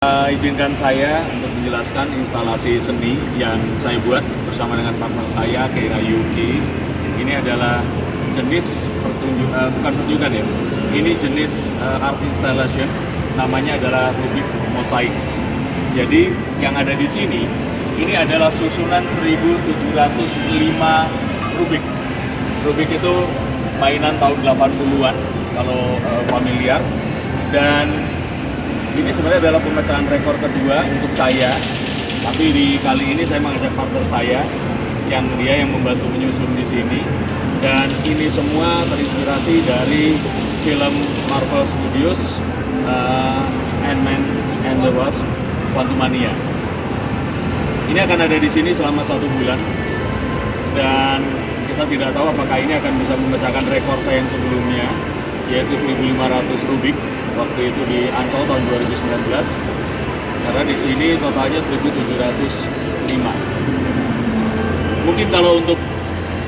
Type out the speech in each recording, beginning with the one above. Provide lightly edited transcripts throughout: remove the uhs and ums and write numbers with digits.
Izinkan saya untuk menjelaskan instalasi seni yang saya buat bersama dengan partner saya, Keira Yuki. Ini adalah jenis bukan pertunjukan ya. Ini jenis art installation, namanya adalah Rubik Mosaic. Jadi yang ada di sini, ini adalah susunan 1705 Rubik. Rubik itu mainan tahun 80-an kalau familiar. Dan ini sebenarnya adalah pemecahan rekor kedua untuk saya, tapi di kali ini saya mengajak partner saya yang membantu menyusun di sini, dan ini semua terinspirasi dari film Marvel Studios Ant-Man and the Wasp: Quantumania. Ini akan ada di sini selama 1 bulan, dan kita tidak tahu apakah ini akan bisa memecahkan rekor saya yang sebelumnya, yaitu 1.500 Rubik waktu itu di Ancol tahun 2019, karena di sini totalnya 1.705. Mungkin kalau untuk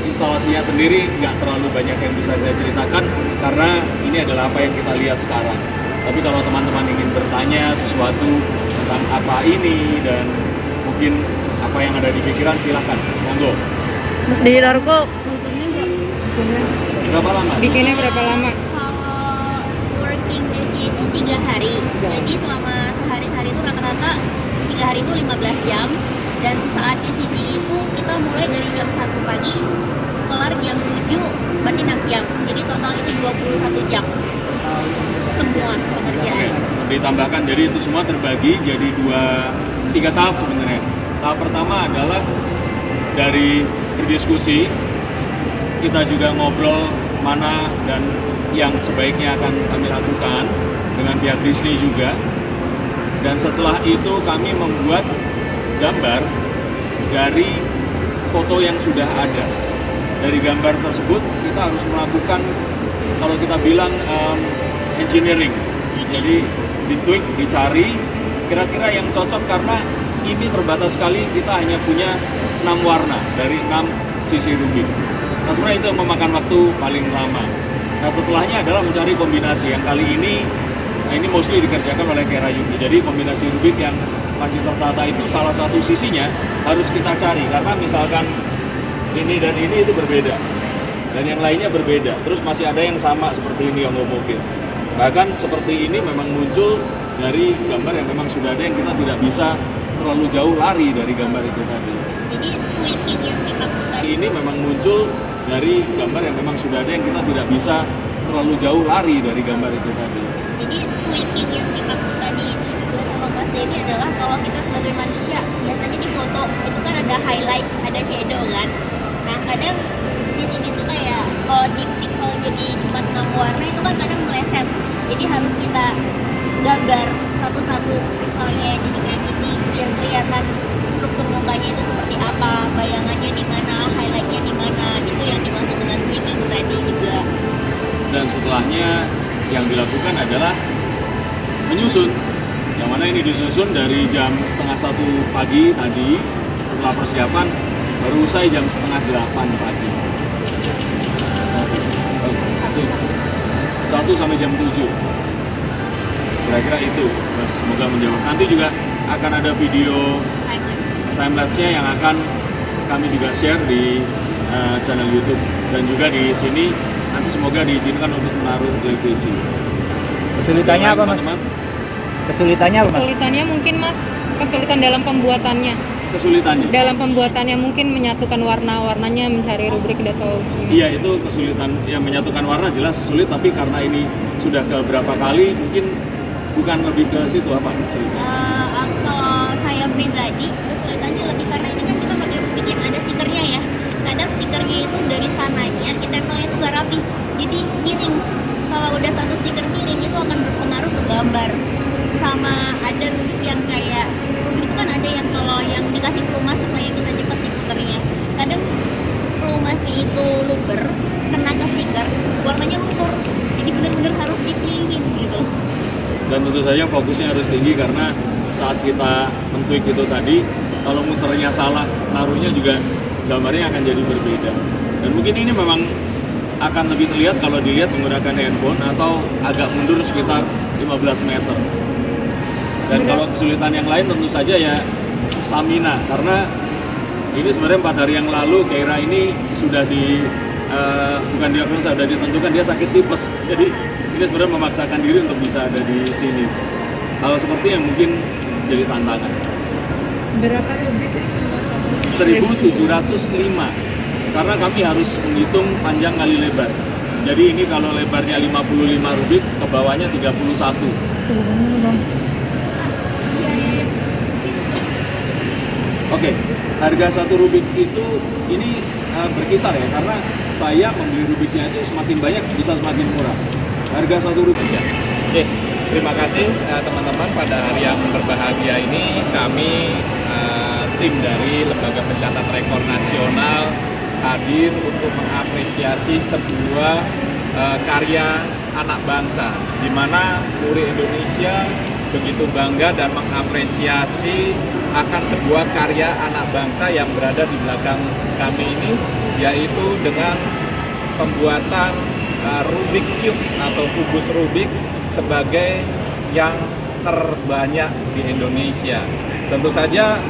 instalasinya sendiri nggak terlalu banyak yang bisa saya ceritakan karena ini adalah apa yang kita lihat sekarang. Tapi kalau teman-teman ingin bertanya sesuatu tentang apa ini dan mungkin apa yang ada di pikiran, silahkan, monggo. Mas Dedi Tarko, Berapa lama? bikinnya berapa lama? Working days itu 3 hari. Jadi selama sehari-hari itu rata-rata 3 hari itu 15 jam. Dan saat di sini itu kita mulai dari jam 1 pagi kelar jam 7, berarti 6 jam. Jadi total itu 21 jam. Semua pekerjaan. Oke, ditambahkan, jadi itu semua terbagi jadi 3 tahap sebenarnya. Tahap pertama adalah dari berdiskusi, kita juga ngobrol mana dan yang sebaiknya akan kami lakukan dengan pihak Disney juga. Dan setelah itu kami membuat gambar dari foto yang sudah ada. Dari gambar tersebut kita harus melakukan, kalau kita bilang engineering. Jadi ditweak, dicari kira-kira yang cocok, karena ini terbatas sekali, kita hanya punya 6 warna dari 6 sisi Rubik. Nah sebenarnya itu yang memakan waktu paling lama. Nah setelahnya adalah mencari kombinasi yang kali ini, ini mostly dikerjakan oleh Keira Yuki. Jadi kombinasi Rubik yang masih tertata itu salah satu sisinya harus kita cari, karena misalkan ini dan ini itu berbeda dan yang lainnya berbeda, terus masih ada yang sama seperti ini yang mungkin. Bahkan seperti ini memang muncul dari gambar yang memang sudah ada, yang kita tidak bisa terlalu jauh lari dari gambar itu tadi. Jadi tweaking yang dimaksud tadi. Ini memang muncul dari gambar yang memang sudah ada, yang kita tidak bisa terlalu jauh lari dari gambar itu tadi. Jadi tweaking yang dimaksud tadi sama Mas Denny adalah kalau kita sebagai manusia biasanya di foto itu kan ada highlight, ada shadow kan. Nah kadang di sini tuh kayak kalau di pixel jadi cuma 6 warna itu kan kadang meleset. Jadi harus kita gambar satu-satu pixelnya jadi kayak gini biar kelihatan struktur mukanya itu seperti apa, bayangannya di mana, highlightnya di mana. Itu yang dimaksud dengan tweaking tadi juga. Dan setelahnya yang dilakukan adalah menyusun, yang mana ini disusun dari jam 7:30 pagi tadi. Setelah persiapan baru usai jam 7:30 pagi, 1 sampai jam 7, kira-kira itu. Nah, semoga menjawab. Nanti juga akan ada video timelapse-nya yang akan kami juga share di channel YouTube, dan juga di sini nanti semoga diizinkan untuk menaruh televisi. Kesulitannya apa, Mas? Teman-teman? Kesulitannya apa, Mas? Kesulitannya mungkin Mas, kesulitan dalam pembuatannya. Kesulitannya? Dalam pembuatannya mungkin menyatukan warna-warnanya, mencari rubrik atau gimana? Iya, itu kesulitan. Ya, menyatukan warna jelas sulit, tapi karena ini sudah ke berapa kali, mungkin bukan lebih ke situ apa? Kalau saya pribadi kesulitannya lebih karena ini kan kita pakai Rubik yang ada stikernya ya. Kadang stikernya itu dari sananya kita tempelnya itu gak rapi, jadi miring. Kalau udah satu stiker miring itu akan berpengaruh ke gambar. Sama ada Rubik yang kayak Rubik itu kan ada yang kalau yang dikasih pelumas supaya bisa cepat diputernya. Kadang pelumasnya itu luber, kena ke stiker, warnanya luntur. Jadi benar-benar harus dipilihin gitu. Dan tentu saja fokusnya harus tinggi, karena saat kita men-tweak itu tadi, kalau muternya salah, naruhnya juga gambarnya akan jadi berbeda. Dan mungkin ini memang akan lebih terlihat kalau dilihat menggunakan handphone atau agak mundur sekitar 15 meter. Dan kalau kesulitan yang lain tentu saja ya stamina, karena ini sebenarnya 4 hari yang lalu Keira ini sudah bukan diagnosa, sudah ditentukan dia sakit tipes. Jadi ini sebenarnya memaksakan diri untuk bisa ada di sini. Hal seperti yang mungkin jadi tantangan. Berapa rubik? 1705, karena kami harus menghitung panjang kali lebar. Jadi ini kalau lebarnya 55 rubik, ke bawahnya 31. Oke, harga satu rubik itu ini berkisar ya, karena saya membeli rubiknya itu semakin banyak bisa semakin murah. Harga satu rubik ya. Oke, terima kasih teman-teman. Pada hari yang berbahagia ini kami tim dari Lembaga Pencatat Rekor Nasional hadir untuk mengapresiasi sebuah karya anak bangsa, di mana Muri Indonesia begitu bangga dan mengapresiasi akan sebuah karya anak bangsa yang berada di belakang kami ini, yaitu dengan pembuatan Rubik Cubes atau kubus Rubik sebagai yang terbanyak di Indonesia. Tentu saja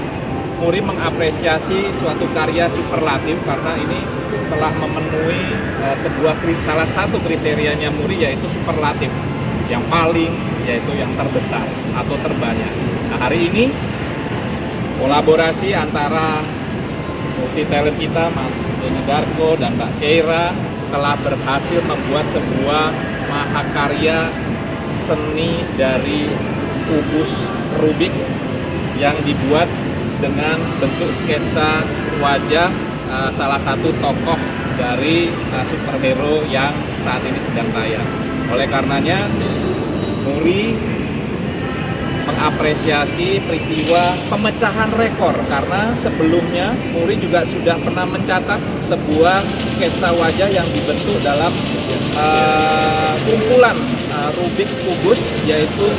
Muri mengapresiasi suatu karya superlatif karena ini telah memenuhi salah satu kriterianya Muri, yaitu superlatif, yang paling, yaitu yang terbesar atau terbanyak. Nah, hari ini kolaborasi antara multi talent kita, Mas Denny Darko dan Mbak Keira, telah berhasil membuat sebuah mahakarya seni dari kubus Rubik yang dibuat dengan bentuk sketsa wajah salah satu tokoh dari superhero yang saat ini sedang tayang. Oleh karenanya, Muri mengapresiasi peristiwa pemecahan rekor, karena sebelumnya Muri juga sudah pernah mencatat sebuah sketsa wajah yang dibentuk dalam kumpulan Rubik kubus, yaitu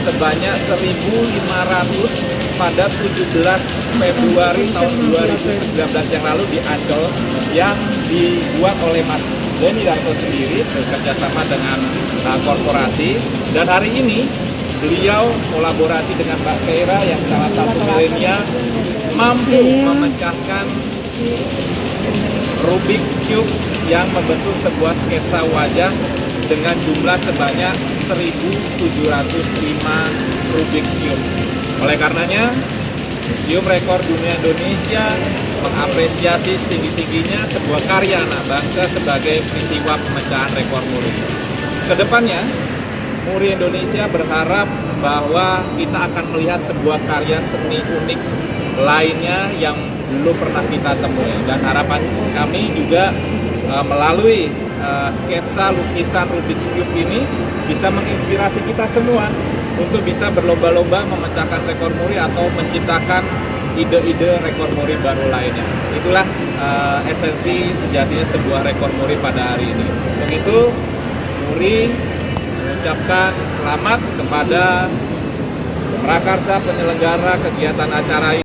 sebanyak 1.500 pada 17 Februari tahun 2019 yang lalu di Ancol, yang dibuat oleh Mas Denny Darko sendiri bekerjasama dengan korporasi. Dan hari ini beliau kolaborasi dengan Mbak Keira yang salah satu milenial mampu memecahkan Rubik Cubes yang membentuk sebuah sketsa wajah dengan jumlah sebanyak 1.705 Rubik Cube. Oleh karenanya, Museum Rekor Dunia Indonesia mengapresiasi setinggi-tingginya sebuah karya anak bangsa sebagai peristiwa pemecahan rekor Muri. Kedepannya, Muri Indonesia berharap bahwa kita akan melihat sebuah karya seni unik lainnya yang belum pernah kita temui. Dan harapan kami juga melalui sketsa lukisan Rubik's Cube ini bisa menginspirasi kita semua untuk bisa berlomba-lomba memecahkan rekor Muri atau menciptakan ide-ide rekor Muri baru lainnya. Itulah esensi sejatinya sebuah rekor Muri pada hari ini. Begitu, Muri mengucapkan selamat kepada prakarsa penyelenggara kegiatan acara ini.